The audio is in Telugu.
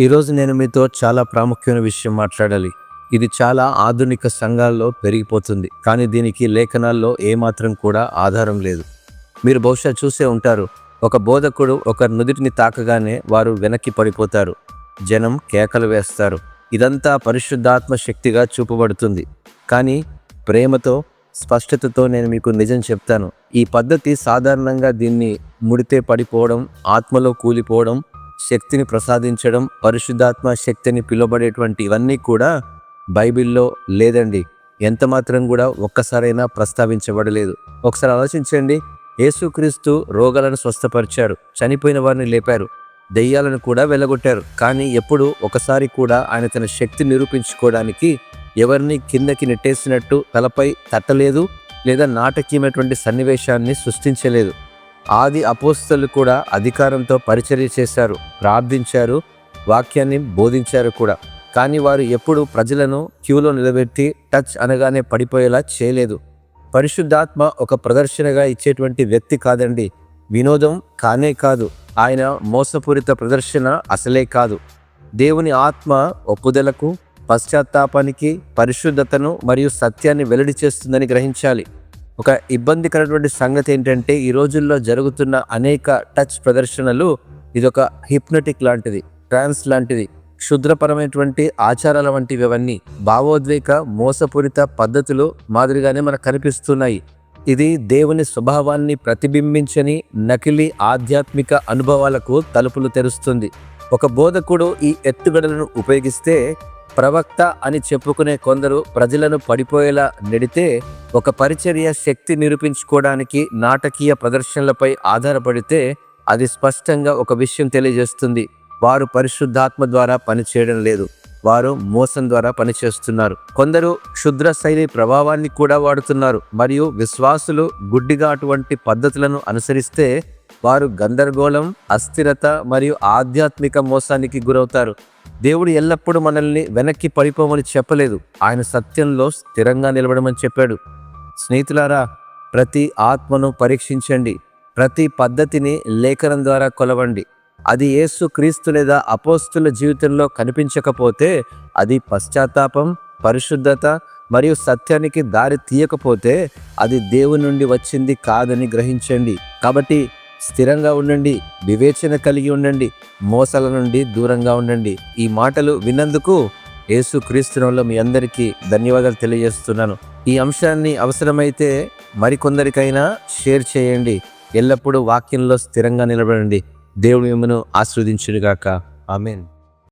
ఈరోజు నేను మీతో చాలా ప్రాముఖ్యమైన విషయం మాట్లాడాలి. ఇది చాలా ఆధునిక సంఘాల్లో పెరిగిపోతుంది, కానీ దీనికి లేఖనాల్లో ఏమాత్రం కూడా ఆధారం లేదు. మీరు బహుశా చూసే ఉంటారు, ఒక బోధకుడు ఒకరి నుదిటిని తాకగానే వారు వెనక్కి పడిపోతారు, జనం కేకలు వేస్తారు. ఇదంతా పరిశుద్ధాత్మ శక్తిగా చూపబడుతుంది. కానీ ప్రేమతో, స్పష్టతతో నేను మీకు నిజం చెప్తాను, ఈ పద్ధతి సాధారణంగా దీన్ని ముడితే పడిపోవడం, ఆత్మలో కూలిపోవడం, శక్తిని ప్రసాదించడం, పరిశుద్ధాత్మ శక్తిని పిలువబడేటువంటి ఇవన్నీ కూడా బైబిల్లో లేదండి. ఎంత మాత్రం కూడా ఒక్కసారైనా ప్రస్తావించబడలేదు. ఒకసారి ఆలోచించండి. యేసుక్రీస్తు రోగాలను స్వస్థపరిచారు, చనిపోయిన వారిని లేపారు, దెయ్యాలను కూడా వెళ్ళగొట్టారు. కానీ ఎప్పుడు ఒకసారి కూడా ఆయన తన శక్తి నిరూపించుకోవడానికి ఎవరిని కిందకి నెట్టేసినట్టు తలపై తట్టలేదు, లేదా నాటకీయమైనటువంటి సన్నివేశాన్ని సృష్టించలేదు. ఆది అపోస్తలు కూడా అధికారంతో పరిచర్య చేశారు, ప్రార్థించారు, వాక్యాన్ని బోధించారు కూడా. కానీ వారు ఎప్పుడు ప్రజలను క్యూలో నిలబెట్టి టచ్ అనగానే పడిపోయేలా చేయలేదు. పరిశుద్ధాత్మ ఒక ప్రదర్శనగా ఇచ్చేటువంటి వ్యక్తి కాదండి. వినోదం కానే కాదు. ఆయన మోసపూరిత ప్రదర్శన అసలే కాదు. దేవుని ఆత్మ ఒప్పుదలకు, పశ్చాత్తాపానికి, పరిశుద్ధతను మరియు సత్యాన్ని వెల్లడి చేస్తుందని గ్రహించాలి. ఒక ఇబ్బందికరమైనటువంటి సంగతి ఏంటంటే, ఈ రోజుల్లో జరుగుతున్న అనేక టచ్ ప్రదర్శనలు ఇదొక హిప్నటిక్ లాంటిది, ట్రాన్స్ లాంటిది, క్షుద్రపరమైనటువంటి ఆచారాల వంటివి. అవన్నీ భావోద్వేగ మోసపూరిత పద్ధతులు మాదిరిగానే మనకు కనిపిస్తున్నాయి. ఇది దేవుని స్వభావాన్ని ప్రతిబింబించని నకిలీ ఆధ్యాత్మిక అనుభవాలకు తలుపులు తెరుస్తుంది. ఒక బోధకుడు ఈ ఎత్తుగడలను ఉపయోగిస్తే, ప్రవక్త అని చెప్పుకునే కొందరు ప్రజలను పడిపోయేలా నెడితే, ఒక పరిచర్య శక్తి నిరూపించుకోవడానికి నాటకీయ ప్రదర్శనలపై ఆధారపడితే, అది స్పష్టంగా ఒక విషయం తెలియజేస్తుంది: వారు పరిశుద్ధాత్మ ద్వారా పనిచేయడం లేదు, వారు మోసం ద్వారా పనిచేస్తున్నారు. కొందరు క్షుద్ర శైలి ప్రభావాన్ని కూడా వాడుతున్నారు, మరియు విశ్వాసులు గుడ్డిగా అటువంటి పద్ధతులను అనుసరిస్తే వారు గందరగోళం, అస్థిరత మరియు ఆధ్యాత్మిక మోసానికి గురవుతారు. దేవుడు ఎల్లప్పుడూ మనల్ని వెనక్కి పడిపోమని చెప్పలేదు, ఆయన సత్యంలో స్థిరంగా నిలబడమని చెప్పాడు. స్నేహితులారా, ప్రతి ఆత్మను పరీక్షించండి, ప్రతి పద్ధతిని లేఖనం ద్వారా కొలవండి. అది యేసు క్రీస్తు లేదా అపోస్తుల జీవితంలో కనిపించకపోతే, అది పశ్చాత్తాపం, పరిశుద్ధత మరియు సత్యానికి దారి తీయకపోతే, అది దేవుని నుండి వచ్చింది కాదని గ్రహించండి. కాబట్టి స్థిరంగా ఉండండి, వివేచన కలిగి ఉండండి, మోసాల నుండి దూరంగా ఉండండి. ఈ మాటలు విన్నందుకు యేసుక్రీస్తులో మీ అందరికీ ధన్యవాదాలు తెలియజేస్తున్నాను. ఈ అంశాన్ని అవసరమైతే మరికొందరికైనా షేర్ చేయండి. ఎల్లప్పుడూ వాక్యంలో స్థిరంగా నిలబడండి. దేవుడు మిమ్మల్ని ఆశీర్వదించును గాక. ఆమేన్.